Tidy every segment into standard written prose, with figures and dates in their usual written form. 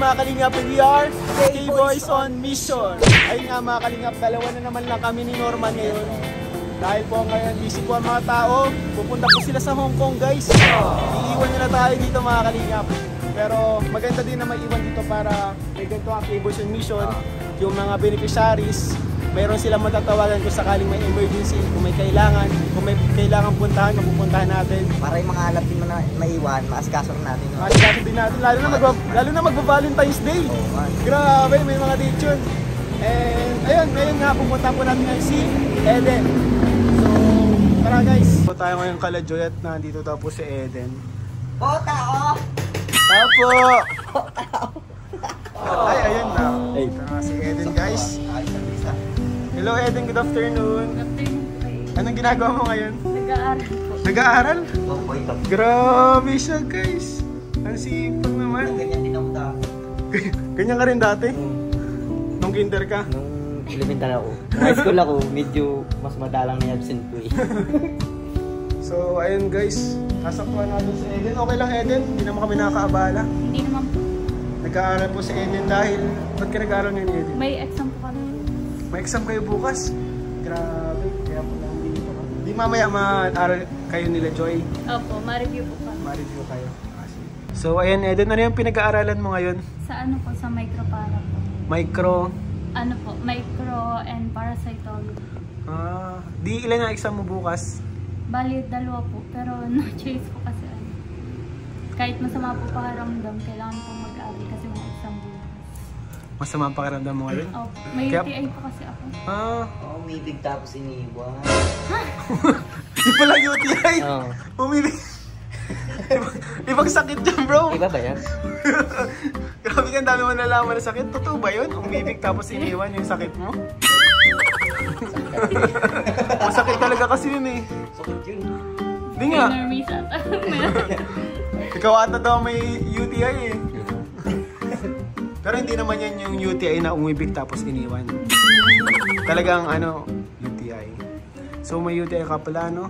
mga kalingap, we are K-Boys on Mission. Ayun nga mga kalingap, dalawa na naman lang kami ni Norman ngayon. Dahil po ngayon busy po ang mga tao, pupunta po sila sa Hong Kong guys. Iiwan nila tayo dito mga kalingap. Pero maganda din na may iwan dito para may ganito ang K-Boys on Mission. Yung mga beneficiaries, mayroon silang matatawagan kung sakaling may emergency, kung may kailangan puntahan, mapupuntahan natin. Para yung mga alam din na maiwan, maasikaso natin. Maasikaso din natin, lalo na magba-Valentine's Day. Grabe, may mga date yun. And ayun, ngayon nga pumunta po natin ngayon si Eden. So, tara guys. Po tayo ngayon kala Joy at nandito daw po si Eden. Tao! Tao po! Ay, ayun na. Si Eden guys. Hello Eden, good afternoon. Good afternoon po. Anong ginagawa mo ngayon? Nag-aaral po. Nag-aaral? Grabe siya guys. Ang sipag naman. Ganyan din ako dati. Ganyan ka rin dati? Nung kinder ka? Nung elementary ako. Nung high school ako, medyo mas madalang na absent ko eh. So ayun guys, kasaktuhan natin si Eden. Okay lang Eden, hindi naman kami nakakaabala. Hindi naman po. Nag-aaral po si Eden dahil, ba't ka nag-aaral ngayon Eden? May exam po kami. May exam kayo bukas? Grabe, kaya po lang dito ka. Di mamaya ma-aaral kayo nila Joy? Opo, ma-review po kami. Ma-review kayo. So ayan Eden, ano yung pinag-aaralan mo ngayon? Sa ano po, sa micropara po. Micro? Ano po, micro and parasitology. Di ilan ang exam mo bukas? Bali, dalawa po, pero no choice po kasi ano. Kahit masama po pakiramdam, kailangan po mag-aaral kasi may exam bukas. Masama ang pakiramdam mo ngayon? Opo, may UTI po kasi ako. Umibig tapos iniwan. Di pala UTI? Oo. Umibig. Ibang sakit dyan bro. Iba ba yan? Grabe ka, dami mo nalaman na sakit. Totoo ba yun? Umibig tapos iniwan yung sakit mo? Masakit talaga kasi yun eh. Sakit yun. Di nga. Nervous ata. Ikaw ata daw may UTI eh. Pero hindi naman yan yung UTI na umibig tapos iniwan. Talagang ano, UTI. So may UTI ka pala no?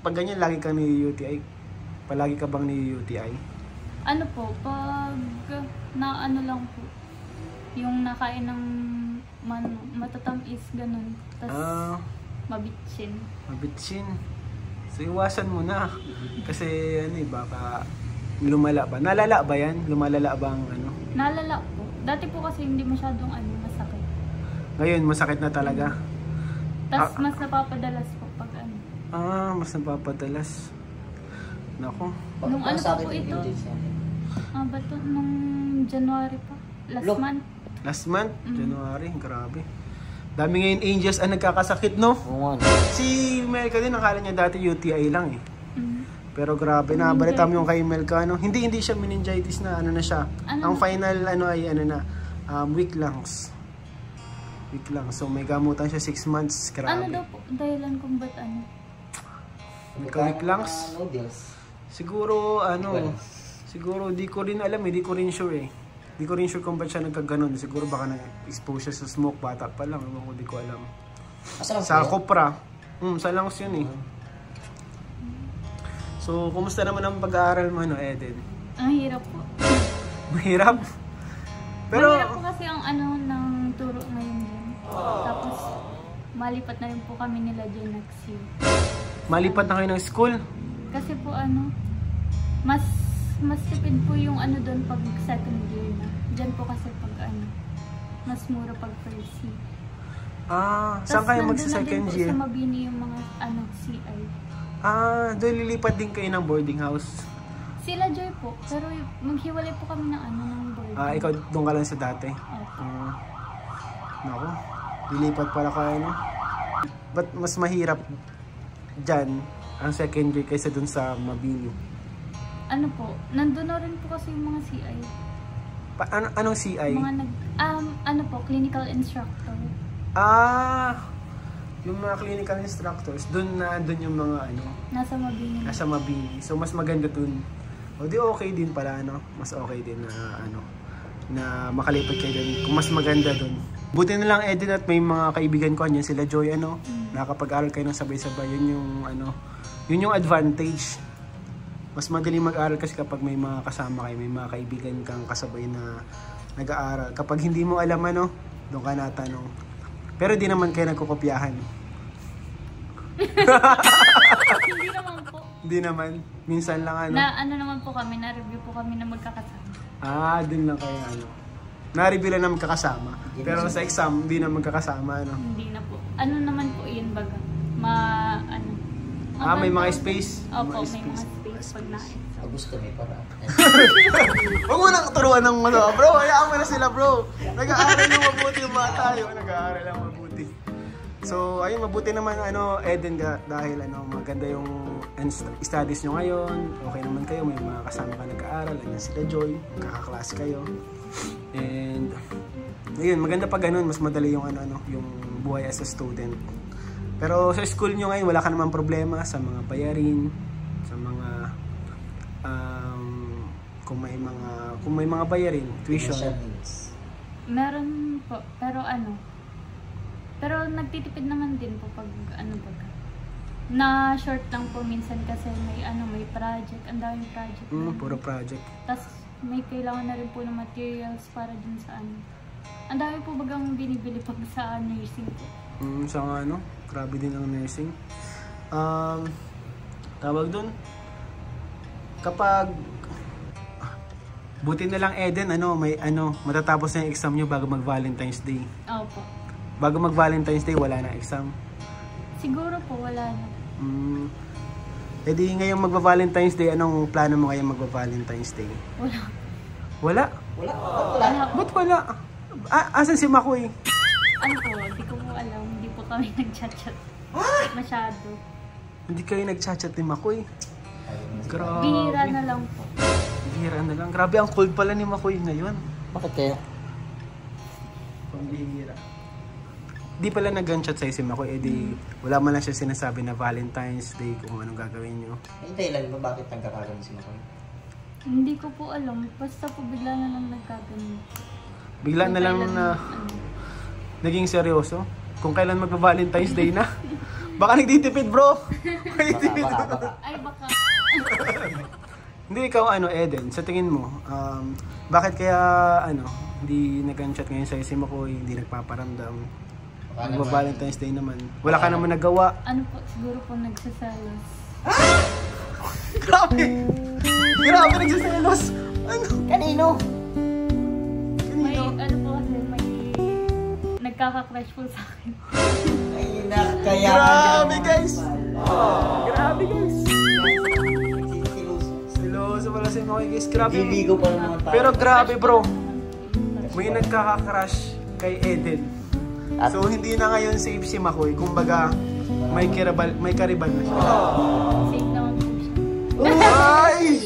Pag ganyan, lagi kang ni-UTI. Palagi ka bang ni-UTI? Ano po, pag na ano lang po, yung nakain ng matatamis, ganun. Tapos mabitsin. Mabitsin. So iwasan mo na. Kasi ano eh, baka lumala ba? Nalala ba yan? Lumalala ba ang ano? Nalala po. Dati po kasi hindi masyadong masakit. Ngayon, masakit na talaga. Tapos mas napapadalas po pag ano. Mas napapadalas. Nako. Nung ano pa po ito? Bato nung January pa. Last month. Last month? January. Grabe. Dami ngayon angels ang nagkakasakit, no? Oo nga. Si Melka din, nakala niya dati UTI lang eh. Pero grabe, nabalita mo yung kay Melka, no? Hindi siya meningitis na ano na siya. Ang final ano ay ano na, weak lungs. Weak lungs. So may gamutan siya 6 months. Grabe. Ano daw po? Dahilan kung ba't ano? Weak lungs? Noodles. Siguro ano, siguro di ko rin alam eh, di ko rin sure eh. Di ko rin sure kung ba't siya nagkaganon. Siguro baka nag-expose siya sa smoke, bata pa lang. Ewan ko, di ko alam. Sa kopra. Sa lungs yun eh. So, kumusta naman ang pag-aaral mo, ano, Eden? Ang hirap po. Mahirap? Pero, mahirap po kasi ang ano ng turo ngayon din. Tapos, malipat na rin po kami nila dyan next year. malipat na kayo ng school? Kasi po ano, mas tipid po yung ano doon pag second year na. Diyan po kasi pag ano, mas mura pag first year. Saan kayo magsa-second year? Sa Mabini yung mga ano, CI. Doon lilipat din kayo ng boarding house? Sila Joy po, pero maghiwalay po kami ng ano, ng boarding. Ikaw doon ka lang sa dati? Naku, lilipat pala kayo, no? Ba't mas mahirap dyan ang second year kaysa dun sa Mabini? Ano po, nandun na rin po kasi yung mga CI. Anong CI? Mga ano po, clinical instructor. Yung mga clinical instructors, dun yung mga ano? Nasa Mabini. Nasa Mabini. So, mas maganda dun. O di okay din pala, no? Mas okay din na ano, na makalipat kayo dun. Kung mas maganda dun. Buti na lang, Eden, at may mga kaibigan ko, yan sila Joy, nakapag-aral kayo ng sabay-sabay. Yun yung, ano, yun yung advantage. Mas madaling mag-aral kasi kapag may mga kasama kayo, may mga kaibigan kang kasabay na nag-aaral. Kapag hindi mo alam ano, doon ka natanong. Pero di naman kayo nagkukopyahan. Hindi naman po. Hindi naman. Minsan lang ano. Na ano naman po kami, na-review po kami na magkakasama. Dun lang kayo ano. Na-review lang na magkakasama. Pero sa exam, hindi na magkakasama ano. Hindi na po. Ano naman po yun baga? Ano? May mga space. Opo, may mga space pag na-exam. Gusto may paraan. Huwag mo nang turuan ng ano, bro. Hayaan mo na sila, bro. Nag-aaral ng mabuti yung mga tayo. Nag-aaral ng mabuti. So, ayun, mabuti naman ano, Eden, dahil ano, maganda yung studies nyo ngayon. Okay naman kayo, may mga kasama ka nag-aaral. Ayan sila Joy, kakaklase kayo. And, ayun, maganda pag ganun, mas madali yung ano, yung buhay as a student. Pero sa school nyo ngayon, wala ka naman problema sa mga bayarin, sa mga kung may mga bayarin, tuition. Meron po, pero pero nagtitipid naman din po pag baga. Na short lang po minsan kasi may project, ang daming project. Puro project. Tapos may kailangan na rin po ng materials para dun sa Ang dami po bagang binibili pag sa nursing po. Sa grabe din ang nursing. Tawag dun, kapag buti na lang Eden, may matatapos na yung exam nyo bago mag-Valentine's Day. Opo. Bago mag-Valentine's Day, wala na exam. Siguro po, wala na. E di ngayong mag-Valentine's Day, anong plano mo ngayong mag-Valentine's Day? Wala. Wala? Wala po. Ba't wala? Asan si Makoy? Hindi ko po alam. Hindi po kami nag-chat-chat. Masyado. Hindi kayo nag-chat ni Makoy? Grabe. Bihira na lang po. Bihira na lang. Grabe, ang cold pala ni Makoy ngayon. Bakit kaya? Pambihira. Di pala nag-chat sa'yo si Makoy, wala man lang siya sinasabi na Valentine's Day kung anong gagawin nyo. Hintay lang ba bakit nagkakaroon si Makoy? Hindi ko po alam. Basta po bigla na lang nagkaganon. Bigla na lang na naging seryoso. Kung kailan mag-Valentine's Day na. Baka nagtitipid, bro. Baka. Ay, baka. Hindi, ikaw Eden, sa tingin mo, bakit kaya hindi nag-chat ngayon sa'yo si Makoy, hindi nagpaparamdam? Mag-Valentine's Day naman. Wala ka naman nagawa. Siguro po nagsasalos. Grabe! Grabe, nagsasalos! Kanino? May po kasi, may nagkaka-crush po sa akin. Ay, kaya. Grabe, guys! Grabe, guys! Siloso pala si Makoy, guys. Grabe. Ibigo pa naman tayo. Pero grabe, bro. May nagkaka-crush kay Eden. So hindi na ngayon safe si Makoy. Kumbaga may karibal na siya. Safe naman po siya. Ay!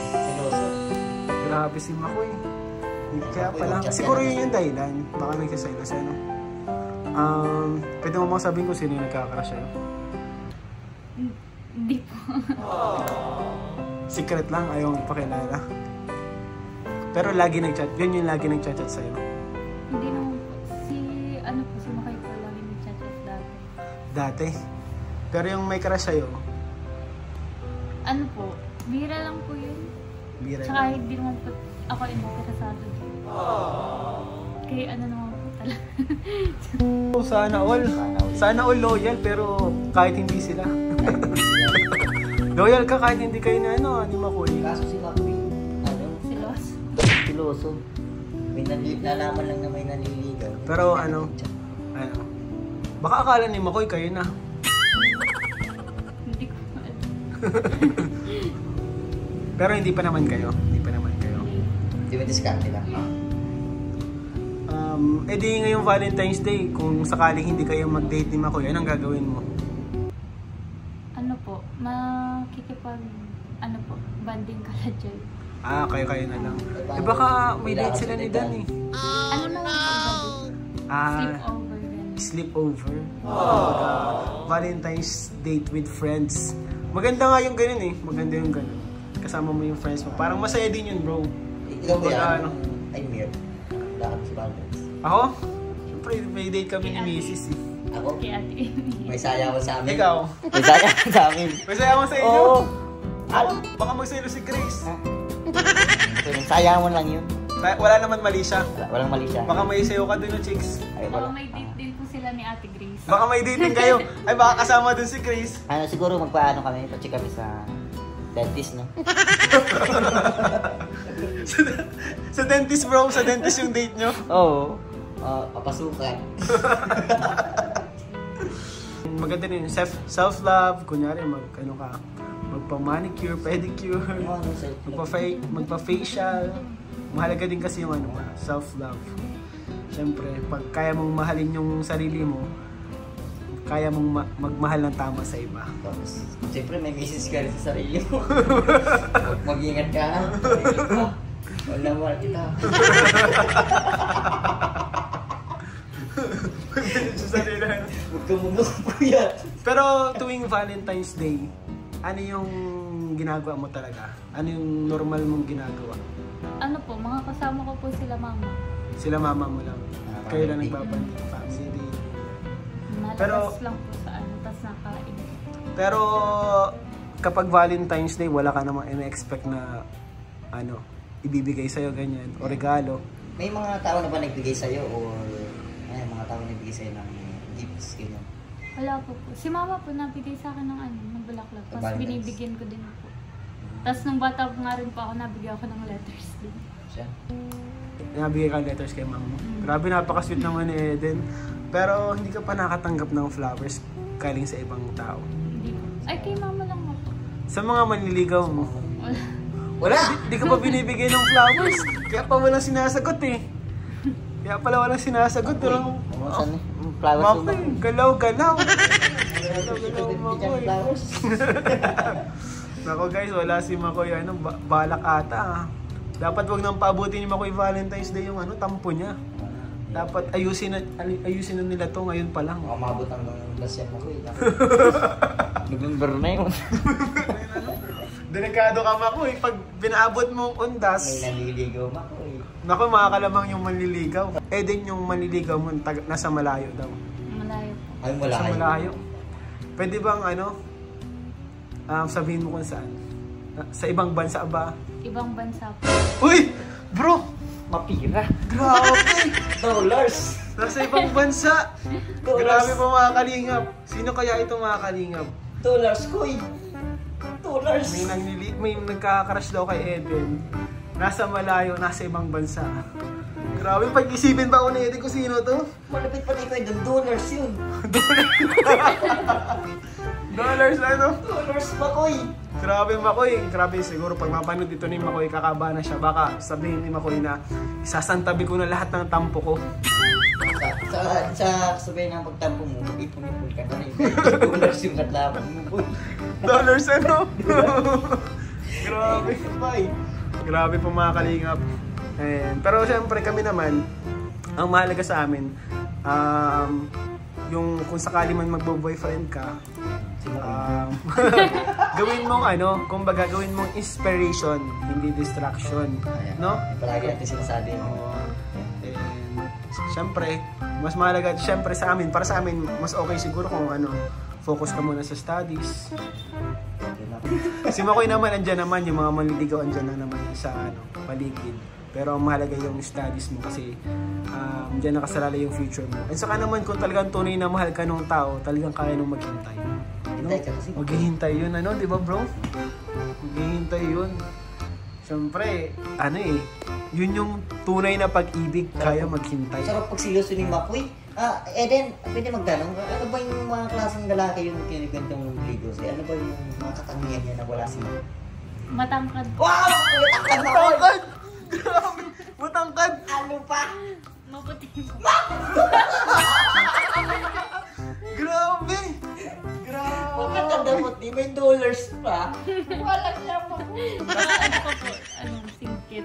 Siloso. Grabe si Makoy. Kaya pala. Siguro yun yung dahilan. Baka nagsasalos pwede mo sabihin kung sino yung nagkaka-crush sa'yo? Hindi po. Secret lang. Ayaw magpakilala. Pero lagi nag-chat. Yun yung lagi nag-chat sa'yo. Hindi naman po. Si Makoy po lagi nag-chat dati. Dati. Pero yung may crush sa'yo, Bira lang po yun. bira Tsaka lang. hindi naman po ako interesado dito. Kaya naman po talaga. Sana all loyal, pero kahit hindi sila. Loyal ka kahit hindi kayo na ni Makoy. Kaso si Makoy, siloso. May nalaman lang na may naniligaw. Pero baka akala ni Makoy kayo na. Hindi ko alam. Pero hindi pa naman kayo. Di ba diskarte lang? Di ngayong Valentine's Day, kung sakaling hindi kayo mag-date ni Makoy, anong gagawin mo? Banding kala dyan. Kayo na lang. Baka may date sila ni Dan eh. Ano naman po Sleepover rin. Sleepover. Valentine's date with friends. Maganda nga yung ganun eh. Maganda yung ganun. Kasama mo yung friends mo. Parang masaya din yun, bro. Ikaw ba yan? Ay, Mir. Lakad si Valentine's. Ako? Siyempre, may date kami ni Mrs. eh. Ako? Kay Ate Amy. May sayawan sa amin. Ikaw? May sayawan sa amin. May sayawan sa inyo? Oo. Ano? Baka magselo si Grace. Ha? Sayang mo lang yun. Wala naman mali siya. Walang mali siya. Baka may sayo ka dun yung chicks. Ay, Baka wala. may date din po sila ni Ate Grace. Baka may dating kayo. Ay, baka kasama dun si Grace. Ano, siguro magpaano kami, pa-check kami sa dentist, no? Sa dentist bro, sa dentist yung date nyo. Oo. Papasukan. Maganda rin, self-love, kunyari magpa-manicure, pedicure, magpa-facial. Mahalaga din kasi yung self-love. Siyempre, pag kaya mong mahalin yung sarili mo, kaya mong magmahal ng tama sa iba. Tapos, siyempre may message ka rin sa sarili mo. Mag-ingat ka. Wala mo kita. Sa sarili. Huwag ka muna kuya. Pero tuwing Valentine's Day, ano yung ginagawa mo talaga? Ano yung normal mong ginagawa? Ano po, mga kasama ko po sila mama. Sila mama mo lang. Kayo lang nagbabanding family day. Nalabas Pero- lang po sa tas nakain. Pero kapag Valentine's Day, wala ka namang in-expect na ibibigay sa'yo ganyan o regalo. May mga tao na ba nagbigay sa'yo or mga tao na nagbigay sa'yo ng gifts, ganyan? Wala po po. Si mama po nabigay sa akin ng ng bulaklak. Tapos Valentine's. binibigyan ko din po. Tapos nung bata po nga rin po ako, nabigyan ako ng letters din. Siya? Nabigay ka letters kay mama mo. Grabe, napaka-sweet naman ni Eden. Pero hindi ka pa nakatanggap ng flowers galing sa ibang tao. Hindi po. Ay, kay mama lang nga po. Sa mga manliligaw mo, Wala. wala, di ka pa binibigay ng flowers. Kaya pa walang sinasagot eh. Kaya pala walang sinasagot. Pero, Saan flowers mo ba? Makoy, galaw-galaw. Galaw-galaw, Makoy. Flowers? Nako guys, wala si Makoy, balak ata ah. Dapat wag nang paabutin ni Makoy Valentine's Day yung tampo niya. Dapat ayusin na nila to ngayon pa lang. Baka mabot hanggang last year mo ko eh. November na yun. Delikado ka Makoy, pag binaabot mong undas. May naliligaw mo ko eh. Nako, makakalabang yung manliligaw. Din yung manliligaw mo nasa malayo daw. Malayo po. Ay, wala Sa malayo. Pwede bang sabihin mo kung saan? Sa ibang bansa ba? Ibang bansa po. Uy! Bro! Mapira. Grabe! Dollars. Nasa ibang bansa! Grabe pa mga kalingap. Sino kaya ito mga kalingap? Dollars ko eh. Dollars. May nagkakrush daw kay Eden. Nasa malayo, nasa ibang bansa. Grabe, pag-isipin ba ako ni Eden kung sino to? Malapit pati ko doon. Dollars yun. Dollars Dollars Makoy. Grabe Makoy. Grabe siguro pag mapanood dito ni Makoy, kakaba na siya. Baka sabihin ni Makoy na isasantabi ko na lahat ng tampo ko. Sa sabihin ng pagtampo mo, ipon-ipon ka na rin. Dollars yung katlaban mo boy. Dollars Grabe. Grabe po mga kalingap. Pero siyempre kami naman, ang mahalaga sa amin, yung kung sakali man magbo-boyfriend ka, gawin mong kumbaga gawin mong inspiration, hindi distraction, no? Palagi natin sinasabi mo. Siyempre, mas mahalaga siyempre sa amin, para sa amin mas okay siguro kung focus ka muna sa studies. Si Makoy naman andyan naman, yung mga manliligaw andyan na naman sa paligid. Pero ang mahalaga yung studies mo kasi diyan nakasalalay yung future mo. And saka naman kung talagang tunay na mahal ka ng tao, talagang kaya nung maghintay. Hintay ka kasi. Maghihintay yun, di ba bro? Maghihintay yun. Siyempre, yun yung tunay na pag-ibig, kaya maghintay. Sarap pag seryoso ni Makoy. Eden, pwede magtanong, ano ba yung mga klaseng lalaki yung kinigantong ligo sa'yo? Ano ba yung mga katangian niya na wala si Makoy? Matangkad. Wow! Matangkad Makoy! Matangkad! Grabe! Matangkad! Ano pa? Maputi po. Grabe! Grabe! Matanda mo, di may dollars pa. Wala niya Makoy. Ano pa po? Singkit.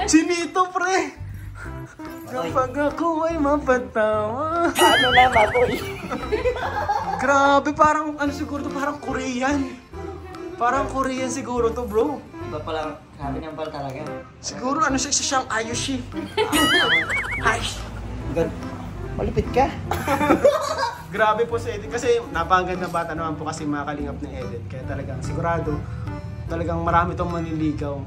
Chinito, pre! Kapag ako ay mapatawa. Ano na Makoy? Grabe, parang siguro to, parang Korean. Parang Korean siguro to, bro. Iba pala, sabi ng pala talaga. Siguro siya siyang Ayushi. God, malupit ka. Grabe po si Eden kasi napakaganda bata naman po kasi mga kalingap ni Eden. Kaya talagang sigurado talagang marami tong manliligaw.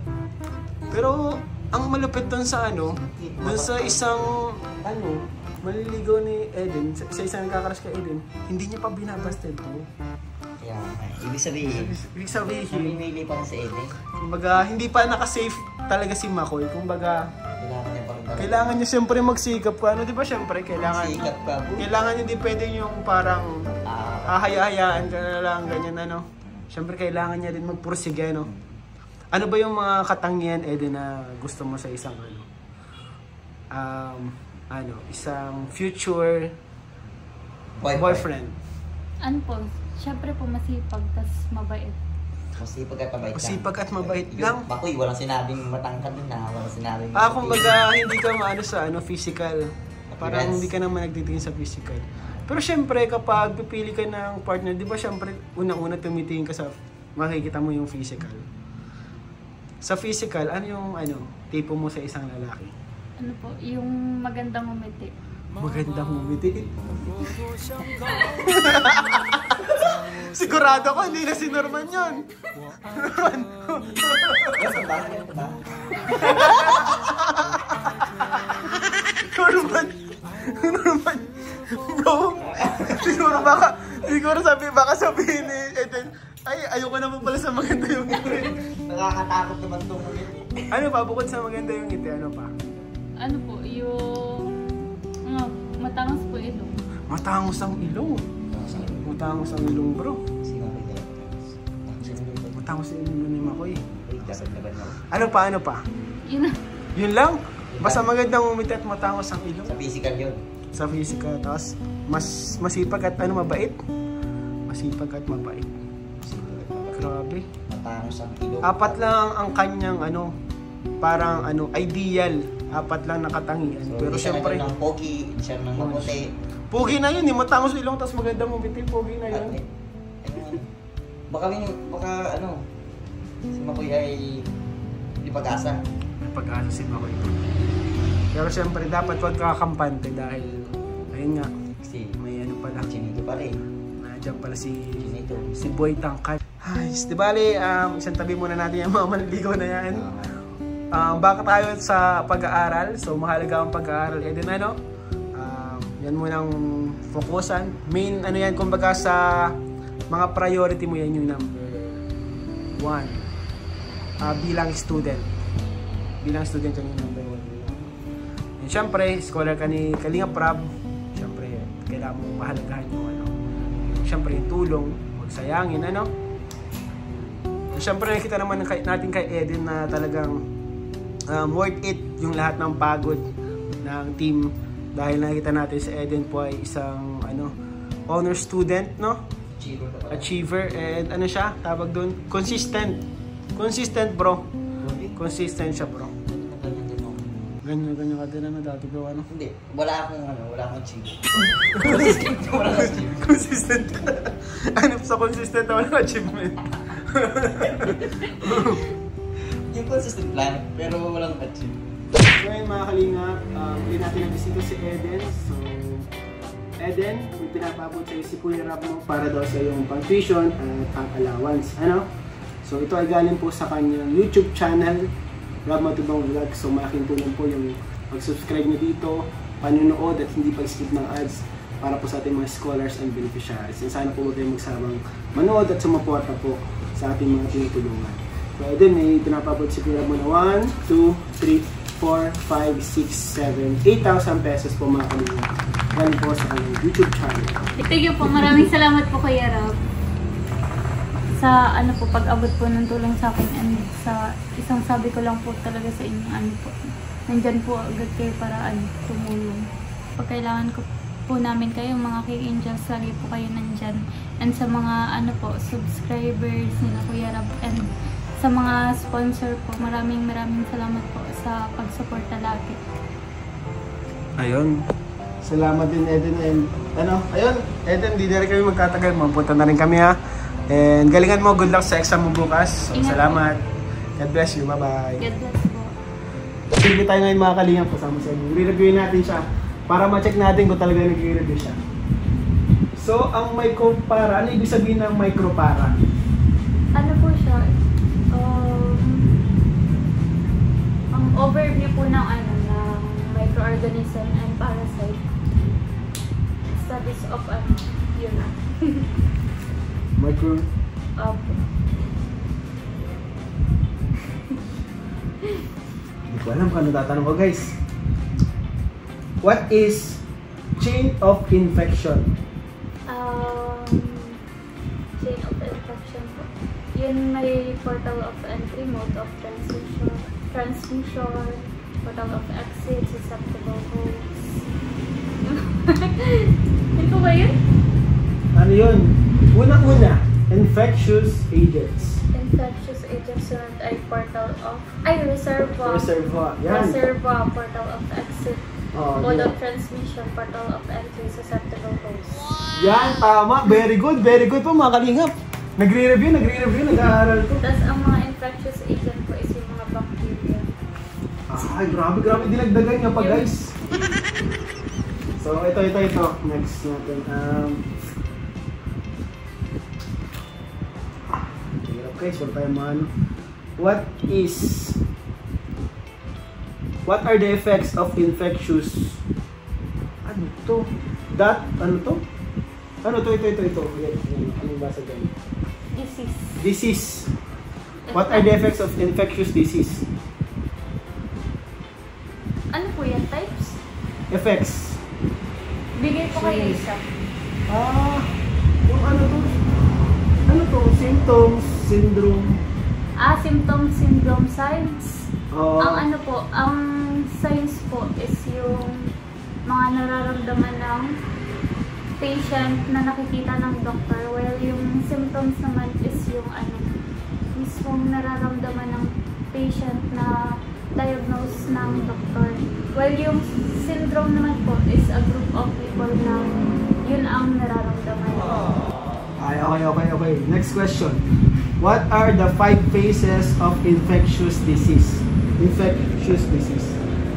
Pero ang malupit doon sa ano, doon sa isang manliligaw ni Eden, sa isang nagkakaras kay Eden, hindi niya pa binabasted to. Kaya, ibig sabihin, namimili pa rin sa Eden. Kumbaga, hindi pa nakasafe talaga si Makoy. Kumbaga, Kailangan niya pa rin talaga. kailangan niya siyempre magsikap ka. Ano, di ba siyempre, kailangan niya din pwede yung parang hahaya-hayaan ka na lang, ganyan ano. Siyempre, kailangan niya din magpursige, no? Ano ba yung mga katangian, Eden, na gusto mo sa isang isang future boyfriend? Ano po, syempre po masipag, tas mabait. Masipag at mabait. Masipag at mabait lang. Makoy, walang sinabing matangkad din na. Walang sinabing... Kumbaga, hindi ka maano sa physical. Parang hindi ka naman nagtitingin sa physical. Pero syempre, kapag pipili ka ng partner, di ba syempre, unang-una tumitingin ka sa, makikita mo yung physical. Sa physical, ano yung tipo mo sa isang lalaki? Ano po, yung magandang umiti. Magandang umiti. Sigurado ko, hindi na si Norman yun. Norman. Bro, siguro baka sabihin ni Eden, ayoko naman pala sa maganda yung ngiti. Nakakatakot naman itong ulit. Ano pa, bukod sa maganda yung ngiti, ano pa? Ano po, yung matangos po ilong. Matangos ang ilong. Matangos ang ilong, bro. Matangos ang ilong ni Makoy. Ano pa? Yun lang? Basta magandang umiti at matangos ang ilong. Sa physical yun. Sa physical, tapos masipag at mabait. Masipag at mabait. Grabe. Matangos ang ilong. 4 lang ang kanyang parang ideal. 4 lang nakatangian. So, pero syempre, ng pogi, hindi siya ng maputi. pogi na yun, matangos ilong tapos magandang umiti, pogi na yun. Baka si Makoy ay di pag-asa. May pag-asa si Makoy. Pero syempre dapat wag kakampante dahil ayun nga, may pala. Chinito pa rin. Nandiyan pala si Chinito. Si Boy Tangkad. Ay, di bali, isang tabi muna natin yung mga manligaw na yan. Baka tayo sa pag-aaral. So, mahalaga ang pag-aaral. Eden, yan munang fokusan. Main, yan, kumbaga sa mga priority mo yan yung number 1. Bilang student. Bilang student yan yung number 1. And syempre, scholar ka ni Kalinga Prab. Syempre, kailangan mo mahalagahan yung syempre, yung tulong. Huwag sayangin, Siyempre nakita naman natin kay Eden na talagang worth it yung lahat ng pagod ng team dahil nakita natin si Eden po ay isang honor student, no? Achiever and siya, tawag doon, consistent bro. Consistent siya, bro. Ganyan ka din dati ko Hindi, wala akong achiever. Consistent. Sa consistent na walang achievement. Yung consistent lang, pero walang achievement. So ayun mga kalingap, hindi natin nabisita si Eden. So, Eden, may pinapabot sa'yo si Kuya Rab mo para daw sa iyong pang-tuition at pang-allowance. So ito ay galing po sa kanyang YouTube channel, Rab Matubang Vlog. So malaking tulong po yung pag-subscribe nyo dito, panunood at hindi pag-skip ng ads para po sa ating mga scholars and beneficiaries. And sana po huwag kayong magsamang manood at sumuporta po sa ating mga tinutulungan. So Eden, may pinapabot si Kuya Rab mo na 1, 2, 3, 4, 5, 6, 7, 8,000 pesos po mga kalingap. Galing po sa kanyang YouTube channel. Thank you po, maraming salamat po Kuya Rab. Sa pag-abot po ng tulong sa akin and sa isang sabi ko lang po talaga sa inyo, nandyan po agad kayo para tumulong. Pag kailangan ko po namin kayo, mga K-Angels, lagi po kayo nandyan. And sa mga subscribers nila Kuya Rab and sa mga sponsor po, maraming salamat po sa pag-suporta lagi. Ayun. Salamat din Eden and ayun, Eden, di na rin kami magtatagal. Mapunta na rin kami and galingan mo, good luck sa exam mo bukas. So, salamat. God bless you, bye-bye. God bless po. Sige tayo ngayon mga kalingap kasama sa inyo. Re-reviewin natin siya para ma-check natin kung talaga nag-review siya. So, ang micropara, ano ibig sabihin ng micropara? Ano po siya? Ang overview po ng ano, ng microorganism and parasite. Studies of ano, yun. Micro... Opo. Hindi ko alam kung ano tatanong ko, guys. What is chain of infection? Chain of infection po. Yun may portal of entry, mode of transmission, portal of exit, susceptible hosts. Hindi po ba yun? Ano yun? Una-una, infectious agents. Infectious agents sunod ay portal of... Ay, reservoir. Reservoir. Yan. Reservoir, portal of exit. Oh, Mode yan. of transmission, portal of entry, susceptible hosts. Yan, tama. Very good po mga kalingap. Nagre-review, nag-aaral to. Tapos ang mga infectious agent po is yung mga bacteria. Ay, grabe dinagdagan niya pa, guys. So, ito. Next natin. Hirap guys, wala tayong maano. What are the effects of infectious... Ano to? Ano to? Ito. Yan. Anong basa dyan? Disease. What are the effects of infectious disease? Ano po yan? Types? Effects. Bigay ko kayo isa. Yung ano to? Symptoms, syndrome. Symptoms, syndrome, signs. Oo. Ang ano po, ang signs po is yung mga nararamdaman ng patient na nakikita ng doctor, while yung symptoms naman is yung ano, mismong nararamdaman ng patient na diagnose ng doctor. While yung syndrome naman po is a group of people na yun ang nararamdaman. Ay, okay. Next question. What are the 5 phases of infectious disease?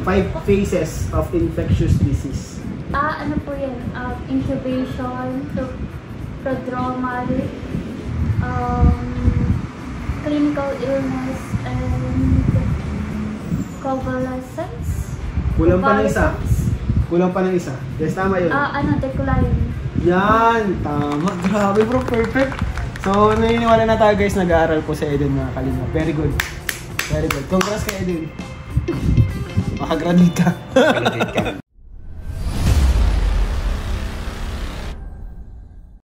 5 phases of infectious disease. Ano po yan? Incubation, prodromal, clinical illness, and convalescence. Kulang pa ng isa. Yes, tama yun. Decline. Yan, tama. Grabe bro, perfect. So, naniniwala na tayo guys, nag-aaral po sa Eden mga kalingap. Very good. Congrats kay Eden. Makagraduate ka.